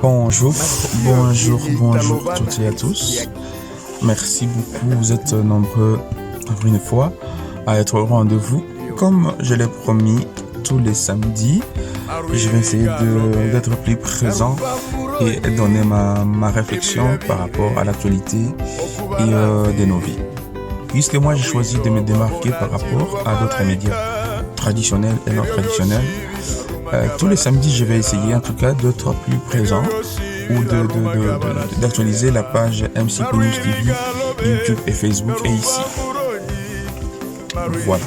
Bonjour toutes et à tous. Merci beaucoup, vous êtes nombreux encore une fois à être au rendez-vous. Comme je l'ai promis, tous les samedis, je vais essayer d'être plus présent et donner ma réflexion par rapport à l'actualité et de nos vies. Puisque moi j'ai choisi de me démarquer par rapport à d'autres médias traditionnels et non traditionnels, tous les samedis je vais essayer en tout cas d'être plus présent ou d'actualiser la page MC News TV, YouTube et Facebook et ici. Voilà.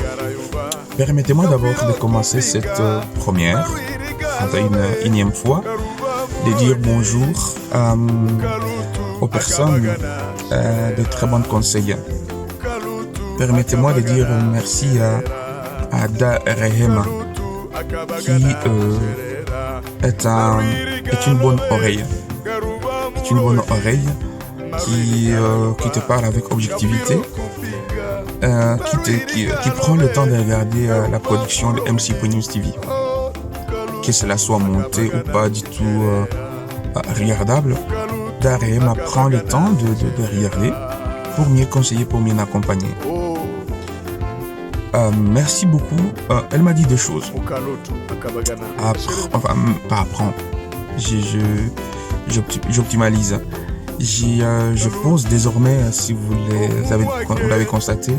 Permettez-moi d'abord de commencer cette première, 31e fois, de dire bonjour aux personnes de très bons conseils. Permettez-moi de dire merci à Da Rehema qui est une bonne oreille. C'est une bonne oreille qui te parle avec objectivité, qui prend le temps de regarder la production de MC News TV. Que cela soit monté ou pas du tout regardable, Da Rehema prend le temps de regarder pour mieux conseiller, pour mieux accompagner. Merci beaucoup. Elle m'a dit deux choses. Pas apprendre. J'optimalise. Je pose désormais, si vous l'avez constaté,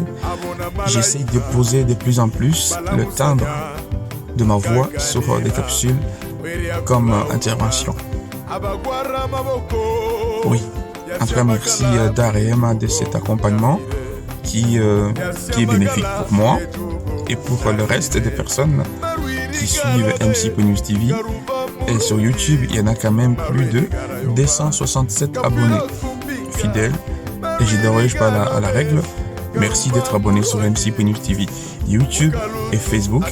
j'essaye de poser de plus en plus le timbre de ma voix sur des capsules comme intervention. Oui. En tout cas, merci Da Rehema de cet accompagnement qui est bénéfique pour moi et pour le reste des personnes qui suivent MC News TV. Et sur YouTube, il y en a quand même plus de 267 abonnés fidèles. Et je déroge pas à la règle. Merci d'être abonné sur MC News TV, YouTube et Facebook.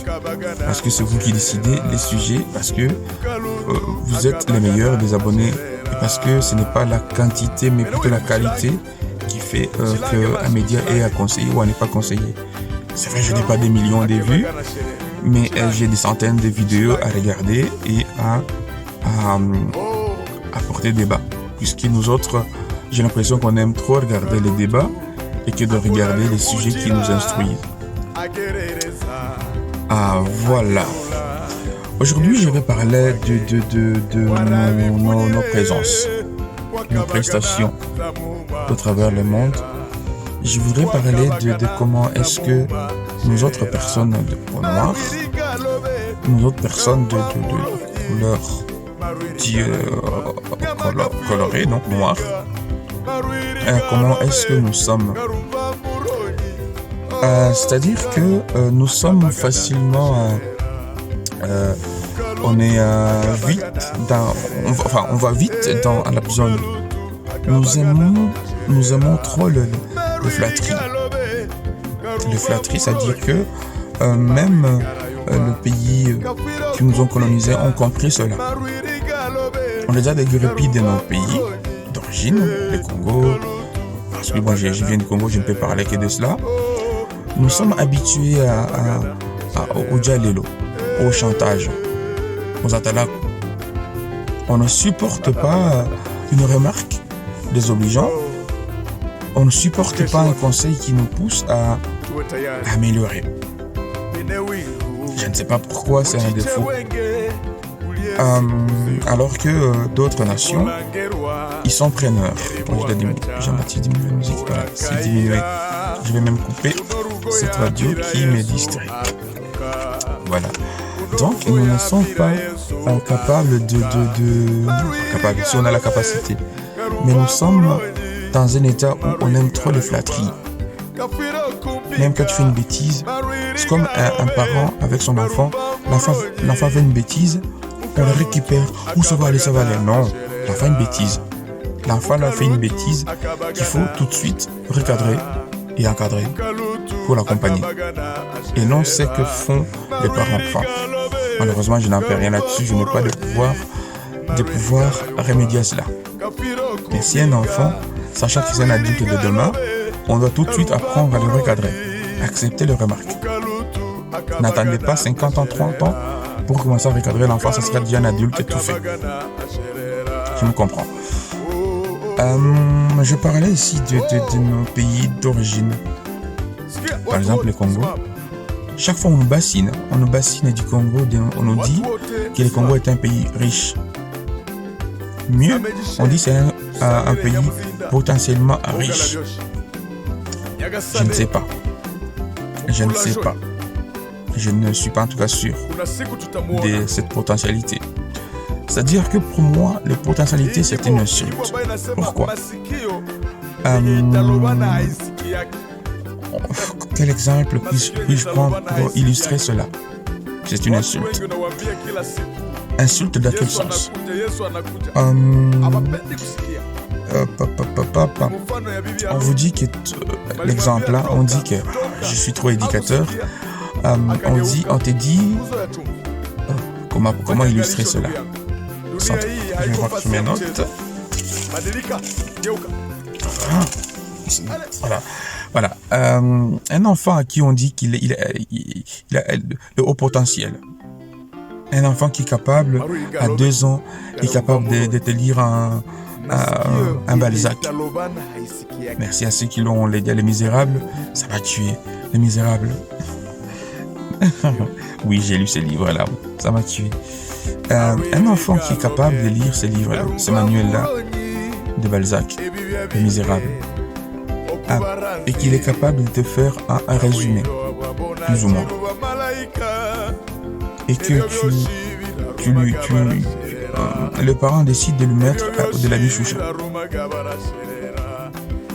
Parce que c'est vous qui décidez les sujets. Parce que vous êtes les meilleurs des abonnés. Et parce que ce n'est pas la quantité, mais plutôt la qualité qui fait qu'un média est à conseiller ou à ne pas conseiller. C'est vrai, je n'ai pas des millions de vues, mais j'ai des centaines de vidéos à regarder et à porter débat. Puisque nous autres, j'ai l'impression qu'on aime trop regarder les débats et que de regarder les sujets qui nous instruisent. Voilà. Aujourd'hui, je vais parler de nos présences, nos prestations au travers le monde. Je voudrais parler de comment est-ce que nous autres personnes de peau noire, nous autres personnes de couleur colorée, donc noire, comment est-ce que nous sommes. C'est-à-dire que nous sommes facilement... on va vite dans la zone. Nous aimons trop le flatterie. Le flatterie, c'est-à-dire que même le pays qui nous ont colonisés ont compris cela. On est déjà des guerriers de nos pays d'origine, le Congo, parce que bon, je viens du Congo, je ne peux parler que de cela. Nous sommes habitués au djalelo, au chantage, aux atalaks. On ne supporte pas une remarque désobligeante. On ne supporte pas un conseil qui nous pousse à améliorer. Je ne sais pas pourquoi c'est un défaut. Alors que d'autres nations, ils sont preneurs. Je dois diminuer. Jean-Baptiste diminue la musique. Voilà, c'est diminué. Je vais même couper cette radio qui me distrait. Voilà. Donc, nous ne sommes pas capables capables, si on a la capacité. Mais nous sommes dans un état où on aime trop les flatteries. Même quand tu fais une bêtise, c'est comme un parent avec son enfant. L'enfant fait une bêtise, on le récupère. Où ça va aller? Non, l'enfant fait une bêtise. L'enfant a fait une bêtise qu'il faut tout de suite recadrer et encadrer pour l'accompagner. Et non, c'est que font les parents. Enfin, malheureusement, je n'en peux rien là-dessus. Je n'ai pas de pouvoir remédier à cela. Mais si un enfant, sachant que c'est un adulte de demain, on doit tout de suite apprendre à le recadrer, accepter les remarques. N'attendez pas 50 ans, 30 ans pour commencer à recadrer l'enfant, ça sera déjà un adulte qui a tout fait. Je me comprends. Je parlais ici de nos pays d'origine. Par exemple, le Congo. Chaque fois, on nous bassine du Congo, on nous dit que le Congo est un pays riche. Mieux, on dit que c'est un pays potentiellement riche. Je ne sais pas. Je ne sais pas. Je ne suis pas en tout cas sûr de cette potentialité. C'est-à-dire que pour moi, les potentialités, c'est une insulte. Pourquoi? Quel exemple puis-je prendre pour illustrer cela? C'est une insulte. Insulte dans quel sens? On vous dit que l'exemple là, on dit que je suis trop éducateur. On te dit comment illustrer cela? Je vais voir sur mes notes. Voilà. Un enfant à qui on dit qu'il a le haut potentiel. Un enfant qui est capable, à 2 ans, est capable de te lire un Balzac. Merci à ceux qui l'ont, les Misérables. Ça m'a tué, Les Misérables. Oui, j'ai lu ces livres-là. Ça m'a tué. Un enfant qui est capable de lire ces livres-là, ce manuel-là de Balzac, Les Misérables, et qu'il est capable de te faire un résumé, plus ou moins, et que le parent décide de lui mettre de la bichoucha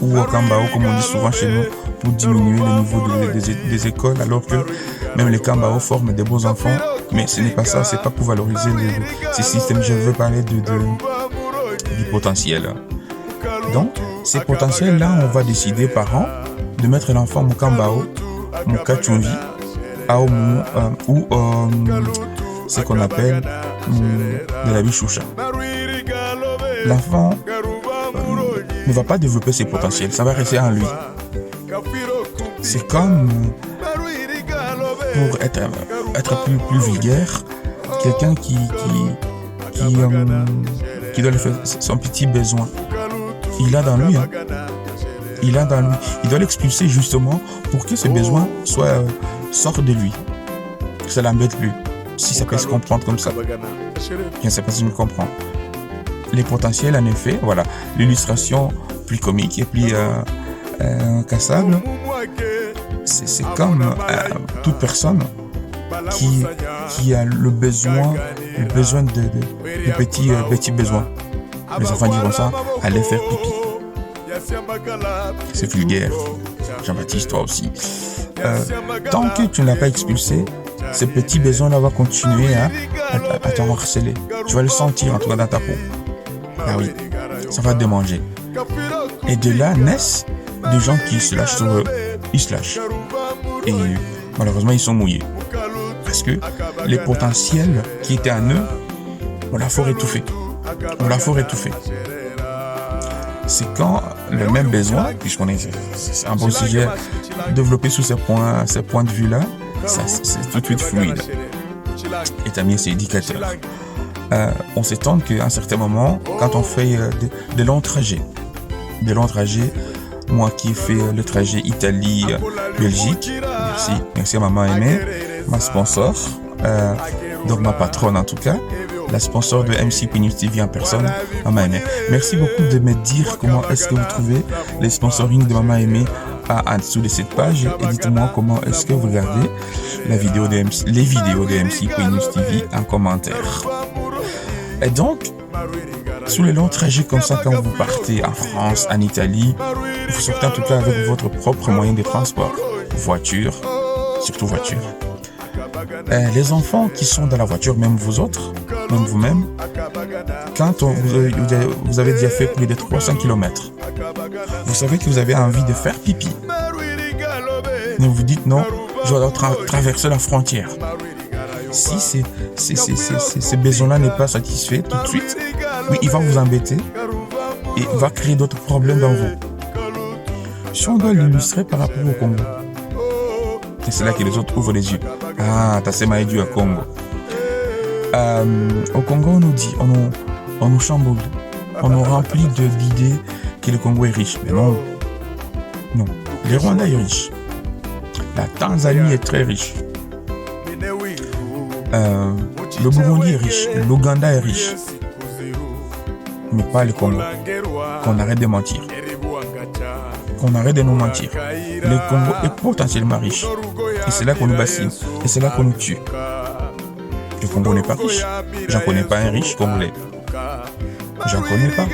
ou au kambao, comme on dit souvent chez nous, pour diminuer le niveau des écoles, alors que même les kambao forment des beaux enfants, mais ce n'est pas ça, c'est pas pour valoriser ces systèmes. Je veux parler du potentiel. Donc, ces potentiels-là, on va décider, parents, de mettre l'enfant au kambao, au kachumvi, ou ce qu'on appelle de la bichoucha. L'enfant ne va pas développer ses potentiels, ça va rester en lui. C'est comme, pour être plus vulgaire, quelqu'un qui doit lui faire son petit besoin. Il a dans lui. Il doit l'expulser justement pour que ce besoin sorte de lui. Ça l'embête plus. Si ça peut se comprendre comme ça. Je ne sais pas si je me comprends. Les potentiels, en effet, voilà. L'illustration plus comique et plus cassable. C'est comme toute personne qui a le besoin de petits besoins. Les enfants diront ça, aller faire pipi. C'est vulgaire. Jean-Baptiste, toi aussi. Tant que tu ne l'as pas expulsé, ce petit besoin-là va continuer à te harceler. Tu vas le sentir en tout cas dans ta peau. Ah oui, ça va te manger. Et de là naissent des gens qui se lâchent sur eux. Ils se lâchent. Et malheureusement, ils sont mouillés. Parce que les potentiels qui étaient en eux, on l'a fort étouffé. C'est quand le même besoin, puisqu'on est, c'est un bon sujet, développé sous ces points de vue-là, c'est tout de suite fluide. Et Tamien, c'est éducateur. On s'étonne qu'à un certain moment, quand on fait de longs trajets, moi qui ai fait le trajet Italie-Belgique, merci à maman aimée, ma sponsor, donc ma patronne en tout cas, la sponsor de MC News TV en personne, Maman Aimée. Merci beaucoup de me dire comment est-ce que vous trouvez les sponsorings de Maman Aimée en dessous de cette page, et dites-moi comment est-ce que vous regardez les vidéos de MC News TV en commentaire. Et donc, sous les longs trajets comme ça, quand vous partez en France, en Italie, vous sortez en tout cas avec votre propre moyen de transport, voiture, surtout voiture. Les enfants qui sont dans la voiture, même vous autres, même vous-même, quand vous avez déjà fait plus de 300 km, vous savez que vous avez envie de faire pipi. Mais vous dites non, je dois traverser la frontière. Si ce besoin-là n'est pas satisfait tout de suite, oui, il va vous embêter et va créer d'autres problèmes dans vous. Si on doit l'illustrer par rapport au Congo, et c'est là que les autres ouvrent les yeux. Ah, Tassema est dû à Congo. Au Congo, on nous dit, on nous chamboule, on nous remplit d'idées que le Congo est riche. Mais non, non. Le Rwanda est riche. La Tanzanie est très riche. Le Burundi est riche. L'Ouganda est riche. Mais pas le Congo. Qu'on arrête de mentir. Qu'on arrête de nous mentir. Le Congo est potentiellement riche. Et c'est là qu'on nous bassine. Et c'est là qu'on nous tue. Le Congo n'est pas riche. J'en connais pas un riche congolais. J'en connais pas.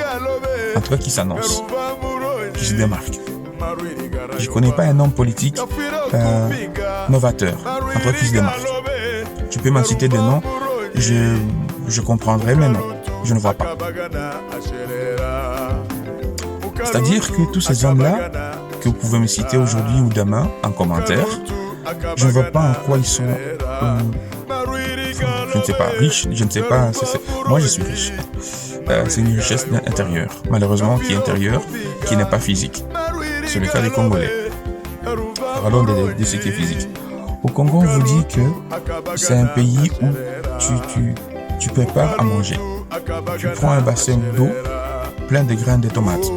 En tout cas, qui s'annonce. Qui se démarque. Je connais pas un homme politique novateur. En tout cas, qui se démarque. Tu peux m'en citer des noms. Je comprendrai, mais non. Je ne vois pas. C'est-à-dire que tous ces hommes-là, que vous pouvez me citer aujourd'hui ou demain en commentaire, je ne vois pas en quoi ils sont, je ne sais pas, riches, je ne sais pas, moi je suis riche. C'est une richesse intérieure, malheureusement qui est intérieure, qui n'est pas physique. C'est le cas des Congolais. Parlons de ce qui est physique. Au Congo, on vous dit que c'est un pays où tu prépares à manger. Tu prends un bassin d'eau plein de graines de tomates.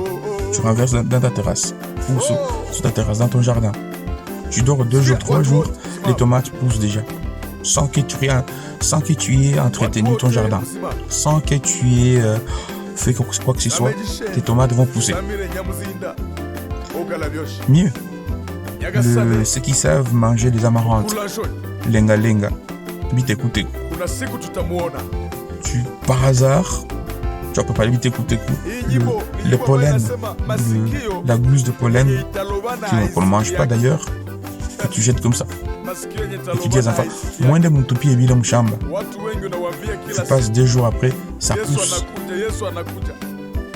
Tu renverses dans ta terrasse, ou sur ta terrasse, dans ton jardin. Tu dors 2 jours, 3 jours, les tomates poussent déjà. Sans que tu aies entretenu ton jardin. Sans que tu aies fait quoi que ce soit, tes tomates vont pousser. Mieux, ceux qui savent manger des amarantes, lenga lenga, biteku-teku. Par hasard, tu vas préparer biteku-teku, le pollen, la gousse de pollen, qu'on ne mange pas d'ailleurs, que tu jettes comme ça. Et tu dis aux enfants, moins de mutupi et bidon chamba. Tu passes 2 jours après, ça pousse.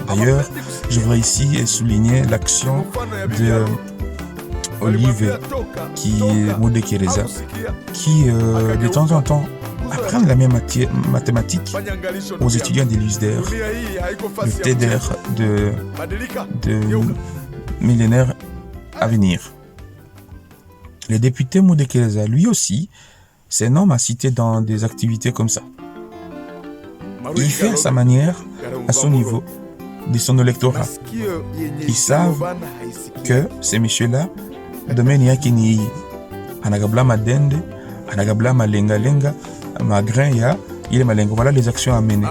D'ailleurs, je voudrais ici souligner l'action de Olive Mudekereza, qui de temps en temps apprend la même mathématique aux étudiants de l'USDR, le TEDR de millénaires à venir. Le député Mudekereza, lui aussi, c'est un homme à citer dans des activités comme ça. Il fait à sa manière, à son niveau, de son électorat. Ils savent que ces messieurs-là, demain il y a qui n'y anagabla madende, anagabla malenga lenga, magrin ya, il est malenga. Voilà les actions à mener.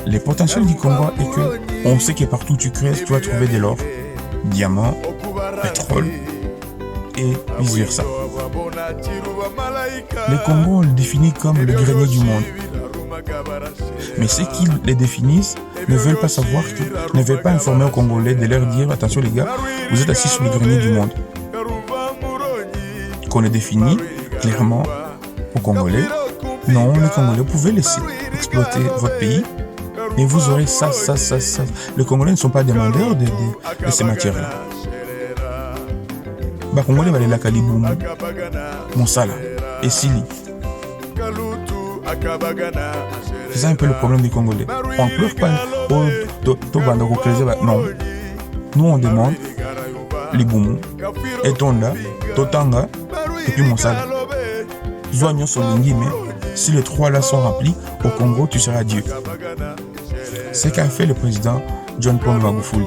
Le potentiel du Congo est que on sait que partout tu creuses, tu vas trouver de l'or, diamants, pétrole et vice versa. Le Congo, on le définit comme le grenier du monde. Mais ceux qui les définissent ne veulent pas savoir, ne veulent pas informer aux Congolais de leur dire attention les gars, vous êtes assis sur le grenier du monde. Qu'on les définit clairement aux Congolais. Non, les Congolais, vous pouvez laisser exploiter votre pays et vous aurez ça. Les Congolais ne sont pas demandeurs de ces matières-là. Bah, Congolais va aller la Kaliboum, Monsala et Sili. C'est ça un peu le problème des Congolais. On ne pleure pas non. Nous on demande Liboumou, Etonda, Totanga et puis Monsala. Zoignon Solingi, mais si les 3 là sont remplis, au Congo tu seras Dieu. C'est qu'a fait le président John Pombe Magufuli.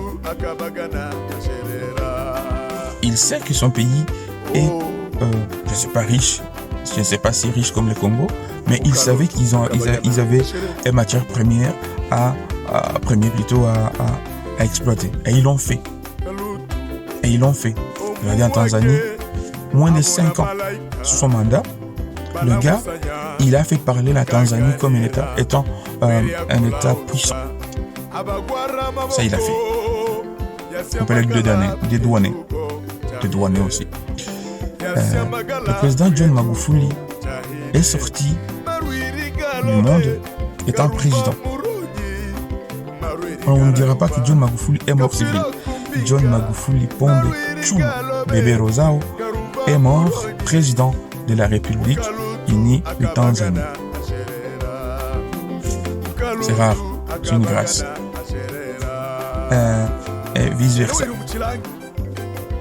Il sait que son pays est, je ne sais pas riche, je ne sais pas si riche comme le Congo, mais il savait qu'ils avaient une matière première à exploiter. Et ils l'ont fait. Regardez en Tanzanie, moins de 5 ans sous son mandat, le gars, il a fait parler la Tanzanie comme un État, étant un État puissant. Ça, il a fait. On peut le dédouaner aussi. Le président John Magufuli est sorti du monde étant président. On ne dira pas que John Magufuli est mort civil. John Magufuli Pombe Chuma Bébé Rosao est mort président de la République unie de Tanzanie. C'est rare, c'est une grâce. Et vice versa.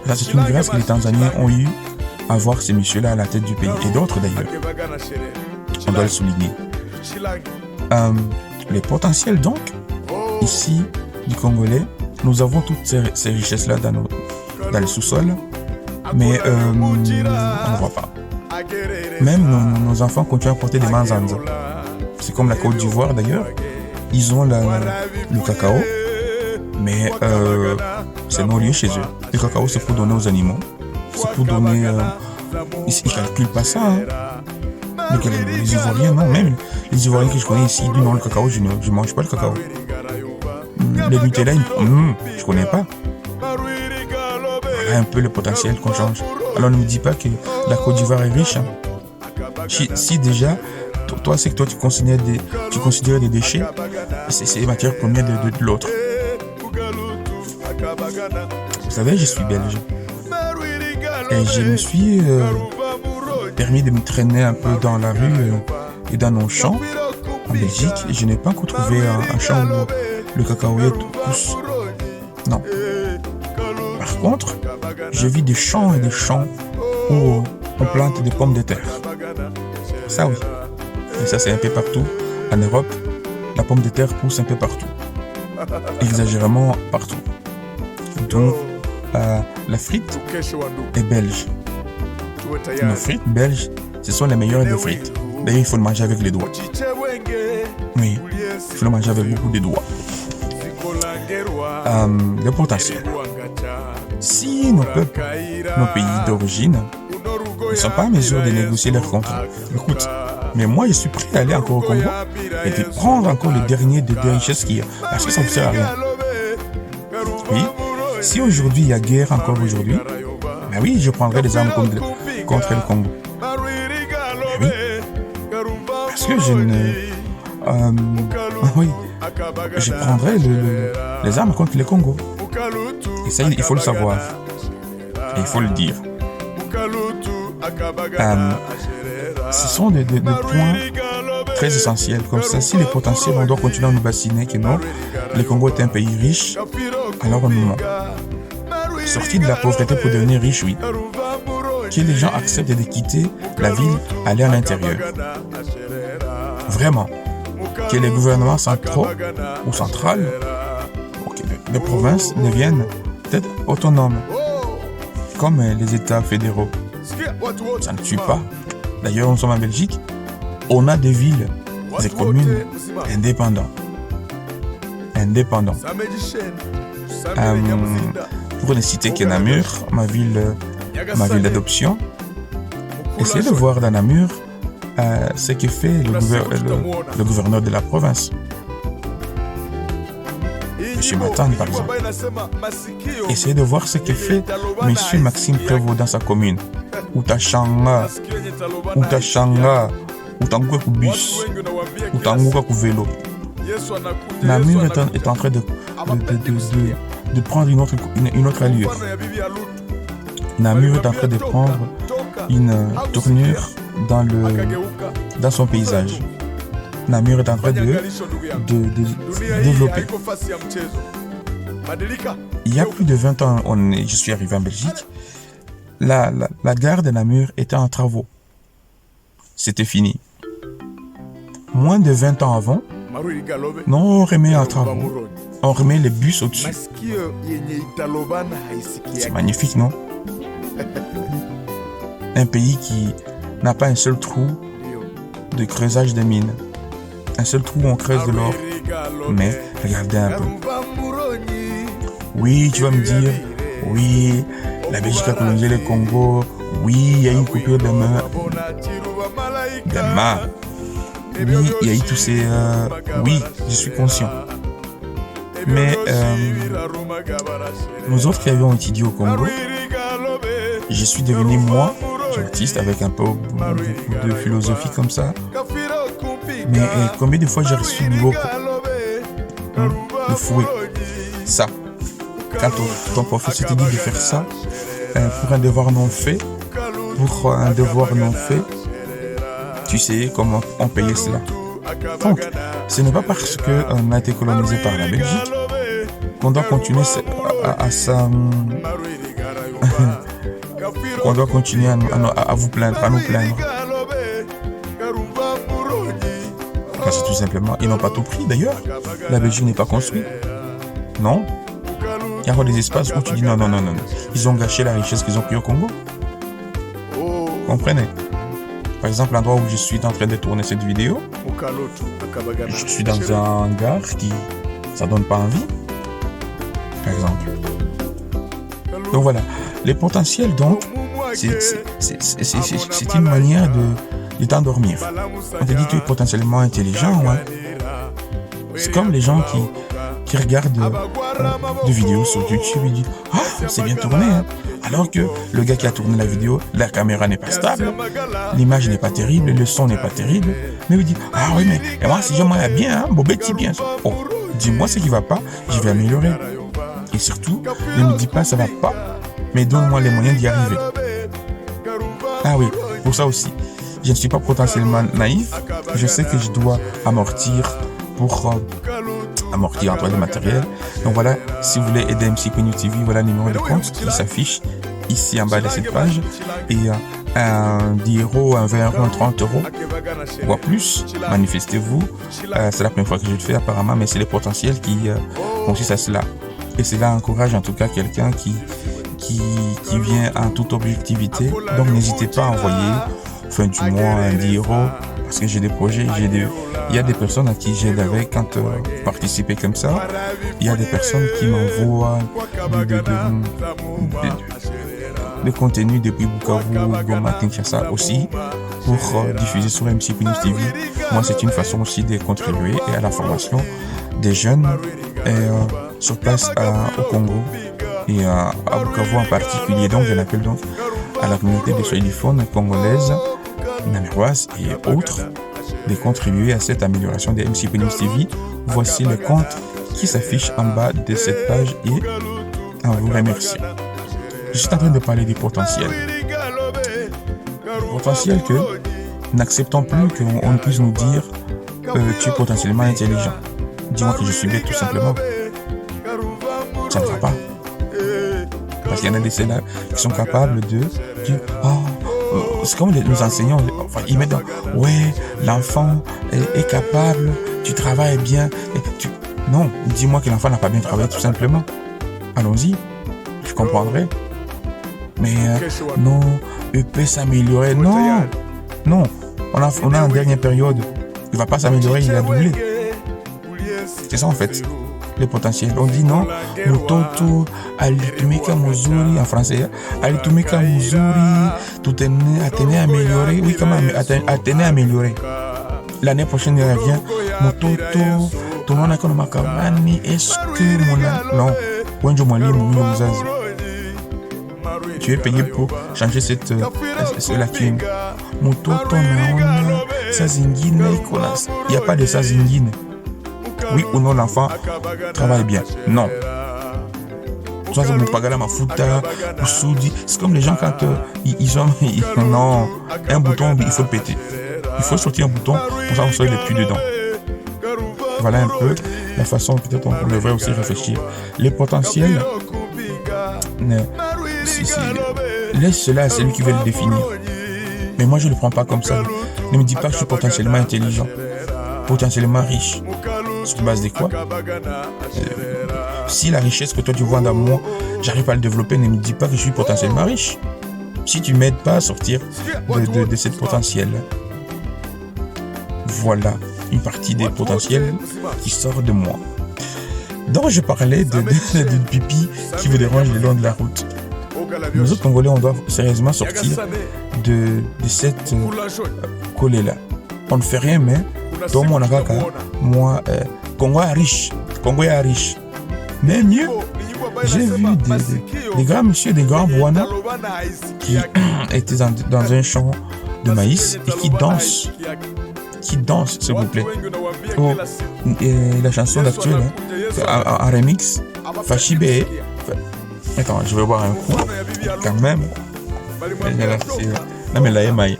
Ça, c'est une grâce que les Tanzaniens ont eu à voir ces messieurs-là à la tête du pays, et d'autres d'ailleurs. On doit le souligner. Les potentiels, donc, ici, du Congolais, nous avons toutes ces richesses-là dans le sous-sol, mais on ne voit pas. Même nos enfants continuent à porter des manzanza. C'est comme la Côte d'Ivoire, d'ailleurs. Ils ont le cacao, mais c'est non lieu chez eux. Le cacao, c'est pour donner aux animaux. C'est pour donner... ils ne calculent pas ça. Hein. Les Ivoiriens, non. Même les Ivoiriens que je connais ici, ils disent non, le cacao, je ne mange pas le cacao. Les Nutella, je ne connais pas. Voilà un peu le potentiel qu'on change. Alors ne me dis pas que la Côte d'Ivoire est riche. Hein. Si déjà, toi, c'est que toi, tu considères des déchets, c'est les matières premières de l'autre. Vous savez, je suis belge. Et je me suis permis de me traîner un peu dans la rue et dans nos champs en Belgique. Et je n'ai pas encore trouvé un champ où le cacaoyer pousse. Non. Par contre, je vis des champs et des champs où on plante des pommes de terre. Ça oui. Et ça c'est un peu partout. En Europe, la pomme de terre pousse un peu partout. Exagérément partout. Donc, la frite est belge. Nos frites belges, ce sont les meilleures des frites. D'ailleurs, il faut le manger avec les doigts. Oui, il faut le manger avec beaucoup de doigts. Le potentiel. Si nos peuples, nos pays d'origine, ne sont pas en mesure de négocier leurs contrats, écoute, mais moi je suis prêt à aller encore au Congo et de prendre encore le dernier des richesses qu'il y a, parce que ça ne sert à rien. Oui, si aujourd'hui il y a guerre encore aujourd'hui, ben oui, je prendrai des armes contre le Congo. Ben oui, parce que je ne... oui, je prendrai les armes contre le Congo. Et ça, il faut le savoir. Et il faut le dire. Ce sont des points très essentiels. Comme ça, si les potentiels, on doit continuer à nous bassiner que non, le Congo est un pays riche, alors non. Sortir de la pauvreté pour devenir riche, oui. Que les gens acceptent de quitter la ville, aller à l'intérieur. Vraiment. Que les gouvernements centraux ou centrales, les provinces deviennent peut-être autonomes, comme les États fédéraux. Ça ne tue pas. D'ailleurs, nous sommes en Belgique. On a des villes, des communes indépendantes. Pour ne citer que Namur, ma ville d'adoption, essayez de voir dans Namur ce que fait le gouverneur de la province. M. Matane, par exemple. Essayez de voir ce que fait M. Maxime Prévost dans sa commune. Utashanga, Utanguka Kubus, Utanguka Vélo. Namur est en train de prendre une autre allure. Namur est en train de prendre une tournure dans son paysage. Namur est en train de développer. Il y a plus de 20 ans, je suis arrivé en Belgique. La gare de Namur était en travaux. C'était fini. Moins de 20 ans avant, on remet en travaux. On remet les bus au-dessus. C'est magnifique, non? Un pays qui n'a pas un seul trou de creusage de mines. Un seul trou où on creuse de l'or. Mais regardez un peu. Oui, tu vas me dire, oui, la Belgique a colonisé le Congo. Oui, il y a une coupure de main. Oui, il y a eu tous ces... oui, je suis conscient. Mais nous autres qui avions étudié au Congo, je suis devenu moi, Jean-Baptiste, avec un peu de philosophie comme ça. Mais combien de fois j'ai reçu du mot de fouet? Ça. Quand ton professeur te dit de faire ça, pour un devoir non fait, tu sais comment on payait cela. Donc, ce n'est pas parce qu'on a été colonisé par la Belgique qu'on doit continuer qu'on doit continuer à vous plaindre, à nous plaindre. Parce que tout simplement, ils n'ont pas tout pris d'ailleurs. La Belgique n'est pas construite. Non. Il y a encore des espaces où tu dis non. Ils ont gâché la richesse qu'ils ont pris au Congo. Vous comprenez? Par exemple, l'endroit où je suis en train de tourner cette vidéo, je suis dans un hangar qui... ça donne pas envie. Par exemple. Donc voilà. Les potentiels, donc, c'est une manière de t'endormir. On te dit tu es potentiellement intelligent, ouais. C'est comme les gens qui regardent des vidéos sur YouTube et disent « Ah, c'est bien tourné, hein !» Alors que le gars qui a tourné la vidéo, la caméra n'est pas stable, l'image n'est pas terrible, le son n'est pas terrible. Mais il dit « Ah oui, mais moi, si j'aimerais bien, hein, bon, petit bien. Oh, dis-moi ce qui ne va pas, je vais améliorer. Et surtout, ne me dis pas ça ne va pas, mais donne-moi les moyens d'y arriver. » Ah oui, pour ça aussi. Je ne suis pas potentiellement naïf. Je sais que je dois amortir pour amortir entre les matériels. Donc voilà, si vous voulez aider MC Pignou TV, voilà le numéro de compte qui s'affiche ici en bas de cette page. Et un 10 €, un 20 €, un 30 €, voire plus, manifestez-vous. C'est la première fois que je le fais apparemment, mais c'est le potentiel qui consiste à cela. Et cela encourage en tout cas quelqu'un qui vient en toute objectivité. Donc n'hésitez pas à envoyer fin du mois un 10 € parce que j'ai des projets, il y a des personnes à qui j'aide avec quand vous participez comme ça. Il y a des personnes qui m'envoient des contenus depuis Bukavu, Goma, Kinshasa aussi pour diffuser sur MC Pignou TV. Moi, c'est une façon aussi de contribuer et à la formation des jeunes sur place au Congo et à Bukavu en particulier. Donc, je l'appelle donc à la communauté des soidiphones congolaises, namuroises et autres de contribuer à cette amélioration de MC Pignou TV. Voici le compte qui s'affiche en bas de cette page et on vous remercie. Je suis en train de parler du potentiel. Le potentiel que n'acceptons plus qu'on puisse nous dire tu es potentiellement intelligent. Dis-moi que je suis bête tout simplement. Ça ne va pas. Parce qu'il y en a des ceux-là qui sont capables de dire c'est comme les enseignants, enfin, ils mettent dans ouais, l'enfant est capable, tu travailles bien. Non, dis-moi que l'enfant n'a pas bien travaillé tout simplement. Allons-y, je comprendrai. Mais non, il peut s'améliorer. Non, on a en dernière période, il ne va pas s'améliorer, il a doublé. C'est ça en fait, le potentiel. On dit non, Mutoto alitumika muzuri en français, alitumika muzuri, tout est amélioré. Oui, comment atteint amélioré. L'année prochaine, il revient, Mutoto, tout le monde a comme macaroni, est-ce que mon non, Wenjo Mwali Moumi Mouzazi. Tu es payé pour changer cette lacune. Mutoto naona sa zingine ikolas. Il n'y a pas de sa zingine. Oui ou non, l'enfant travaille bien. Non. C'est comme les gens quand ils ont non, un bouton, il faut le péter. Il faut sortir un bouton, pour ça on sort les plus dedans. Voilà un peu la façon, peut-être on devrait aussi réfléchir. Les potentiels, laisse cela à celui qui veut le définir. Mais moi je ne le prends pas comme ça. Ne me dis pas que je suis potentiellement intelligent, potentiellement riche. Sur base de quoi? Si la richesse que toi tu vois dans moi, j'arrive à le développer, ne me dis pas que je suis potentiellement riche. Si tu m'aides pas à sortir de cette potentiel. Voilà une partie des potentiels qui sort de moi. Donc je parlais de pipi qui vous dérange le long de la route. Nous autres Congolais, on doit sérieusement sortir de cette collée-là. On ne fait rien, mais tout le monde a moi, Congo est riche. Mais mieux, j'ai vu des grands monsieur, des grands Bwana qui étaient dans un champ de maïs et qui dansent, s'il vous plaît. Oh, et la chanson d'actuelle, en remix, Fachibe. Attends, je vais boire un coup, quand même. Non, mais la émaille.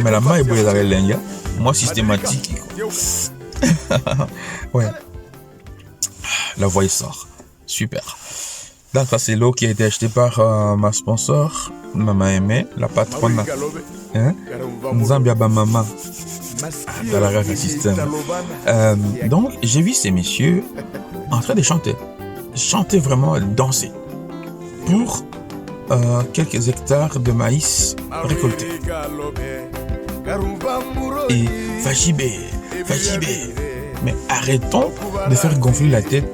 Mais la maille est dans les lignes. Moi, systématique. Ouais. La voix sort. Super. Donc ça c'est l'eau qui a été achetée par ma sponsor, Maman Aimée, la patronne. Hein? Nzambia Bamama. Dans la rave système. Donc j'ai vu ces messieurs en train de chanter. Chanter vraiment, danser. Pour quelques hectares de maïs récoltés. Et Fajibé. Mais arrêtons de faire gonfler la tête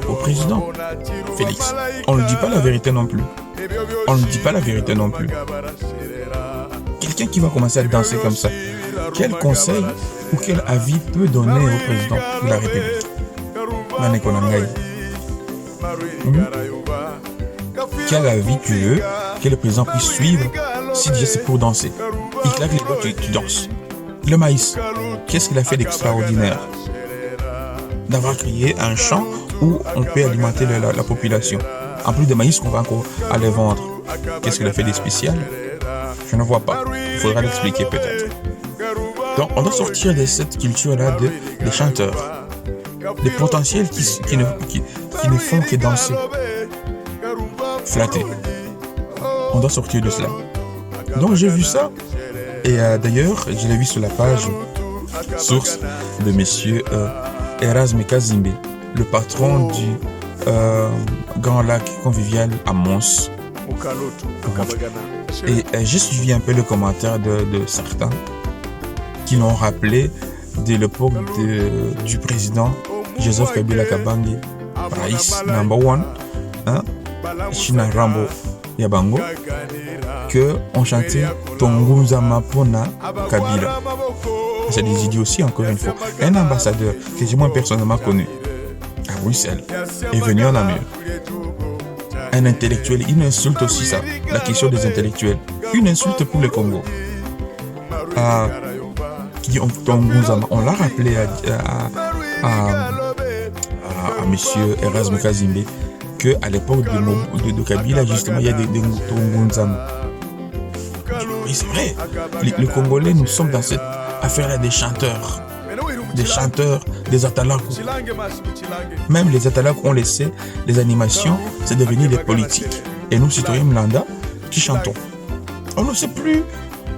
au président Félix. On ne dit pas la vérité non plus. Quelqu'un qui va commencer à danser comme ça, quel conseil ou quel avis peut donner au président de la République? Quel avis tu veux que le président puisse suivre si déjà c'est pour danser? Il claque les doigts, tu danses. Le maïs, qu'est-ce qu'il a fait d'extraordinaire? D'avoir créé un champ où on peut alimenter la population. En plus de maïs qu'on va encore aller vendre. Qu'est-ce qu'il a fait de spécial? Je ne vois pas. Il faudra l'expliquer peut-être. Donc on doit sortir de cette culture-là des chanteurs. Des potentiels qui ne font que danser. Flatter. On doit sortir de cela. Donc j'ai vu ça. Et d'ailleurs, je l'ai vu sur la page source de monsieur Erasme Kazimbe, le patron du Grand Lac Convivial à Mons. Et j'ai suivi un peu le commentaire de certains qui l'ont rappelé de l'époque du président Joseph Kabila Kabange, Raïs #1, China Rambo Yabango, que on chantait Tonguzama Pona Kabila. C'est des idiots aussi, encore une fois. Un ambassadeur que j'ai moi personnellement connu à Bruxelles est venu en Namur. Un intellectuel, il insulte aussi ça, la question des intellectuels. Une insulte pour le Congo. On l'a rappelé à monsieur Erasme Kazimbe qu'à l'époque de Kabila, justement, il y a des Tongunzama. Oui, c'est vrai. Les Congolais, nous sommes dans cette affaire-là des chanteurs. Des atalakou. Même les atalakou ont laissé les animations, c'est devenu des politiques. Et nous, citoyens Mlanda, qui chantons. On ne sait plus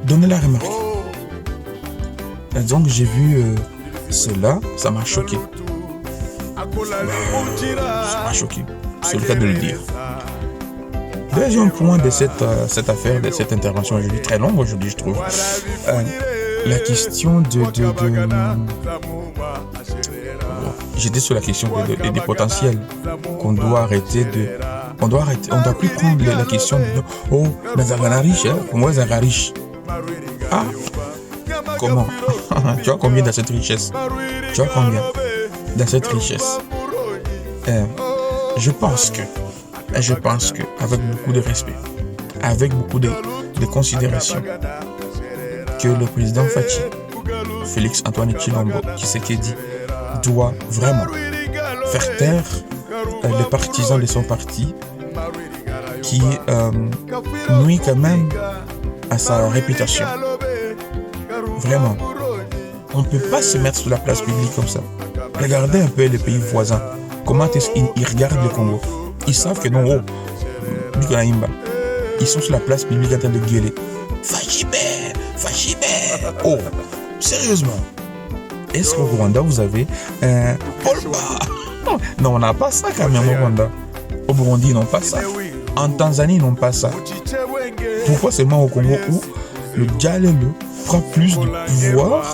donner la remarque. Et donc j'ai vu cela, ça m'a choqué. Ça m'a choqué, c'est le cas de le dire. Deuxième point de cette affaire, de cette intervention aujourd'hui, très longue aujourd'hui je trouve. La question j'étais sur la question des potentiels qu'on doit arrêter on doit plus prendre la question de Nazagana riche, moi Nazagana riche. Ah, comment? Tu as combien dans cette richesse? Je pense que avec beaucoup de respect, avec beaucoup de considération, que le président Fachi, Félix Antoine Tshilombo Tshisekedi, doit vraiment faire taire les partisans de son parti qui nuit quand même à sa réputation. Vraiment. On ne peut pas se mettre sur la place publique comme ça. Regardez un peu les pays voisins. Comment est-ce qu'ils regardent le Congo? Ils savent que non, ils sont sur la place publique en train de gueuler. Fajibé. Oh, sérieusement. Est-ce qu'au Rwanda, vous avez un Polba? Non, on n'a pas ça quand même au Rwanda. Au Burundi, ils n'ont pas ça. En Tanzanie, ils n'ont pas ça. Pourquoi seulement au Congo où le Djalelo prend plus de pouvoir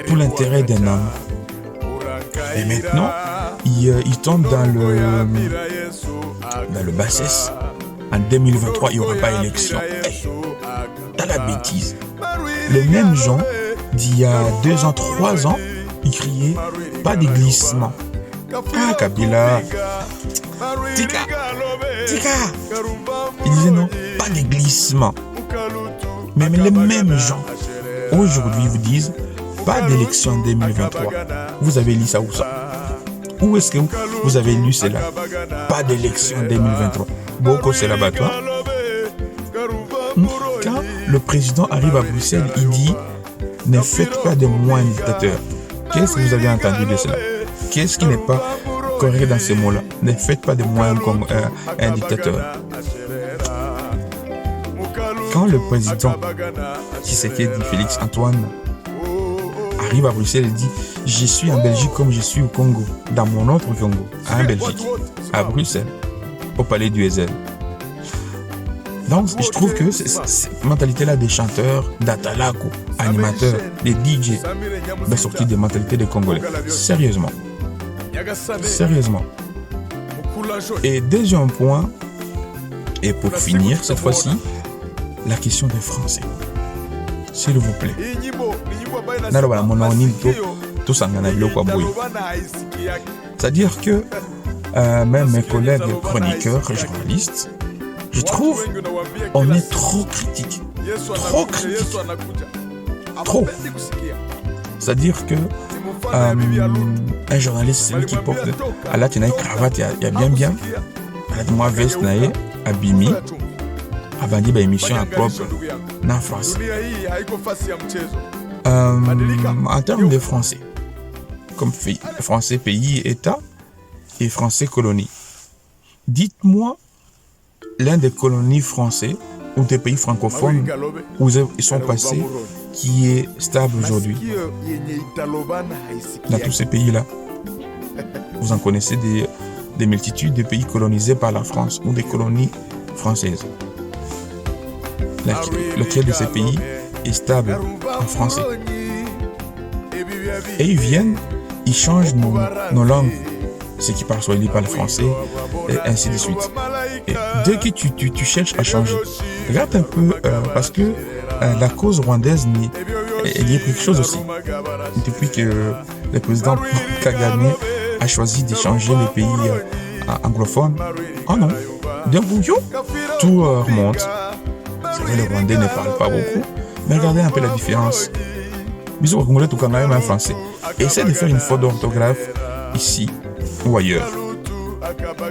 pour l'intérêt d'un homme? Et maintenant, il tombe dans le bassesse. En 2023, il n'y aura pas élection. Dans la bêtise. Les mêmes gens d'il y a 2 ans, 3 ans, ils criaient pas de glissement. Ah, Kabila. Tika. Ils disaient non, pas de glissement. Mais les mêmes gens, aujourd'hui, vous disent pas d'élection en 2023. Vous avez lu ça où ça? Où est-ce que vous avez lu cela? Pas d'élection en 2023. Boko, c'est l'abattoir. Quand le président arrive à Bruxelles, il dit ne faites pas de moi un dictateur. Qu'est-ce que vous avez entendu de cela? Qu'est-ce qui n'est pas correct dans ces mots-là. Ne faites pas de moi un dictateur. Quand le président Tshisekedi, Félix Antoine, arrive à Bruxelles et dit « Je suis en Belgique comme je suis au Congo, dans mon autre Congo, en Belgique, à Bruxelles, au palais du Ezel. » Donc, je trouve que cette mentalité-là des chanteurs, d'Atalako, animateurs, des DJ, va sortir des mentalités des Congolais. Sérieusement. Sérieusement. Et deuxième point, et pour finir, cette fois-ci, la question des Français. S'il vous plaît. C'est-à-dire que même mes collègues chroniqueurs, journalistes, je trouve on est trop critique. Trop critique. Trop. C'est-à-dire que un journaliste, c'est lui qui porte à la tena cravate, il y a bien. À la moi veste nae, abimi, avant de émission à propre en France. En termes de français, comme français pays, État et français colonie. Dites-moi l'un des colonies français ou des pays francophones où ils sont passés qui est stable aujourd'hui. Dans tous ces pays-là, vous en connaissez des multitudes de pays colonisés par la France ou des colonies françaises. Lequel de ces pays est stable en français? Et ils viennent, ils changent nos langues. Ceux qui parlent swahili parlent français, et ainsi de suite. Et dès que tu cherches à changer, regarde un peu, parce que la cause rwandaise, il y a quelque chose aussi. Depuis que le président Kagame a choisi de changer les pays anglophones, oh non, d'un coup, tout remonte. C'est vrai, les Rwandais ne parlent pas beaucoup, mais regardez un peu la différence. Bisous au Congolais, tout quand même en français. Essaie de faire une faute d'orthographe ici ou ailleurs.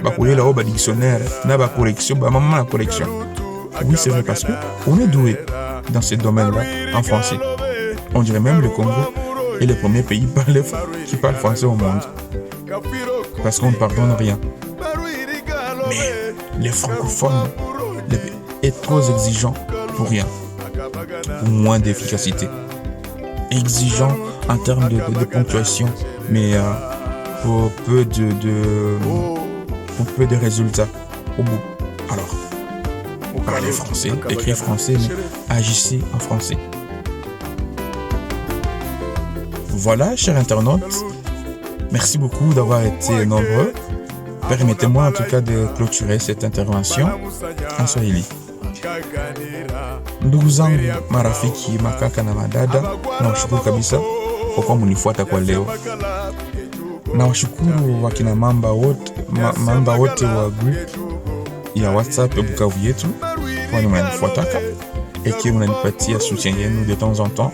Bakoye là-haut, dictionnaire, n'a pas correction, maman la correction. Oui, c'est vrai parce que on est doué dans ce domaine-là en français. On dirait même le Congo est le premier pays qui parle français au monde. Parce qu'on ne pardonne rien. Mais les francophones est trop exigeant pour rien. Pour moins d'efficacité. Exigeant en termes de ponctuation, mais pour peu de résultats au bout. Alors, parlez français, écrivez français, mais agissez en français. Voilà, chers internautes, merci beaucoup d'avoir été nombreux. Permettez-moi en tout cas de clôturer cette intervention en Swahili. Ndugu zangu, marafiki, makaka na madada, nawashukuru kabisa kwa kuwa mnifuata kwa leo. Nawashukuru wakina mamba wote wa group ya WhatsApp ya Bukavu yetu kwani mnanifuataka et que mnanipatia soutien yenu de temps en temps.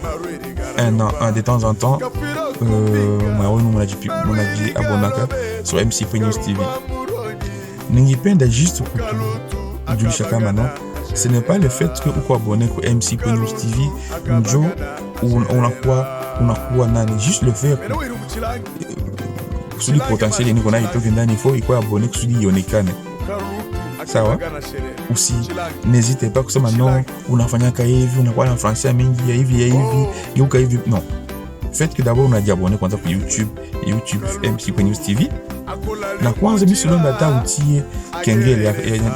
De temps en temps, mnajiabonaka sur MC.News TV. Ningipenda juste kujulisha kama no, ce n'est pas le fait que uko abonné kwa MC.News TV njo unakuwa nani, juste le fait kusudi potentiel yenye kuna itoke ndani ifo iko abonné kusudi ionekane. Sawa? Aussi, n'hésitez pas kusema non, unafanyaka hivi, unakuwa na français mingi ya hivi, geuka hivi. Non. Faites que d'abord unajiabonner kwanza kwa YouTube MC.News TV. Na kwanza mimi sio ndata utie kengele ya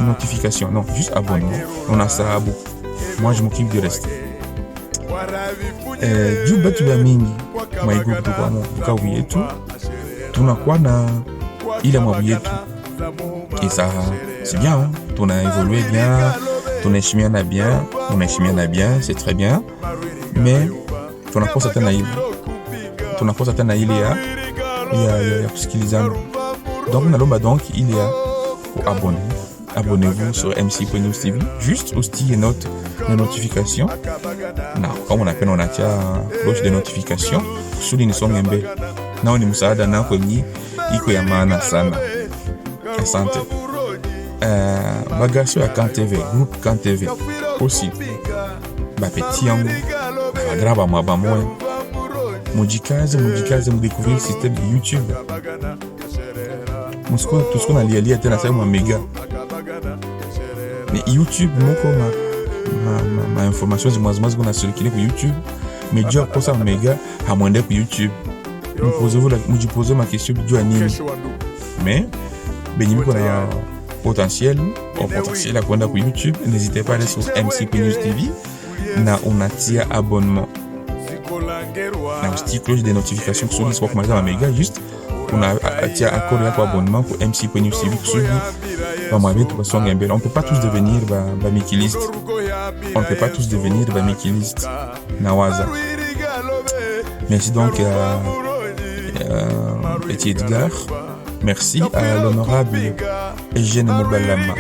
notification. Non, juste abonnement. On a ça. Moi je m'occupe du reste. Juu batu ya mingi my group tu kwa Bukavu yetu tunakuwa na ile mwabu yetu. Et ça, c'est bien, hein? On a évolué bien, on a bien, c'est très bien. Mais on a pas certaines il y a ce qu'ils aiment. Donc il y a pour abonner. Abonnez-vous sur MC.News TV. Juste aussi une note de notification. Non, comme on appelle, on a cloche de notification. Souligne son membre. Non, ni msaada na kwenye iko ya maana sana. Asante. Bagage à Kan TV, groupe Kan TV aussi. Petit yangu, grave à moi, mujikaze, découvrir le système de YouTube. tout ce qu'on a lié à tel ma méga. Mais YouTube, ma information, c'est moi qu'on a circulé pour YouTube. Mais Dieu a posé un méga à moins pour YouTube. Je pose ma question du anime. Mais, ben, qu'on a potentiel à quoi pour YouTube. N'hésitez pas à aller sur MC News TV. On a tia abonnement. On a aussi cloche des notifications sur l'histoire comme ça, méga juste. On a tia accord à abonnement pour MC News TV sur on ne peut pas tous devenir Mikilist. On ne peut pas tous devenir Mikilist. Nawaza. Merci donc à Petit Edgar. Merci à l'honorable Eugène Mobalama,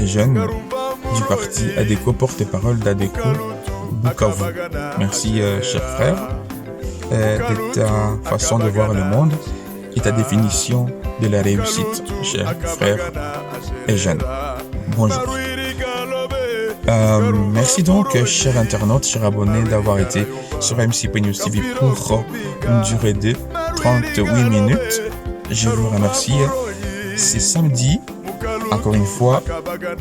jeune du parti ADECO, porte-parole d'ADECO Bukavu. Merci, cher frère, de ta façon de voir le monde et ta définition de la réussite, cher frère Eugène. Bonjour. Merci donc, chers internautes, chers abonnés, d'avoir été sur MC News TV pour une durée de 38 minutes. Je vous remercie. C'est samedi. Encore une fois,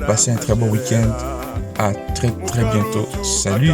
passez un très bon week-end. À très très bientôt. Salut.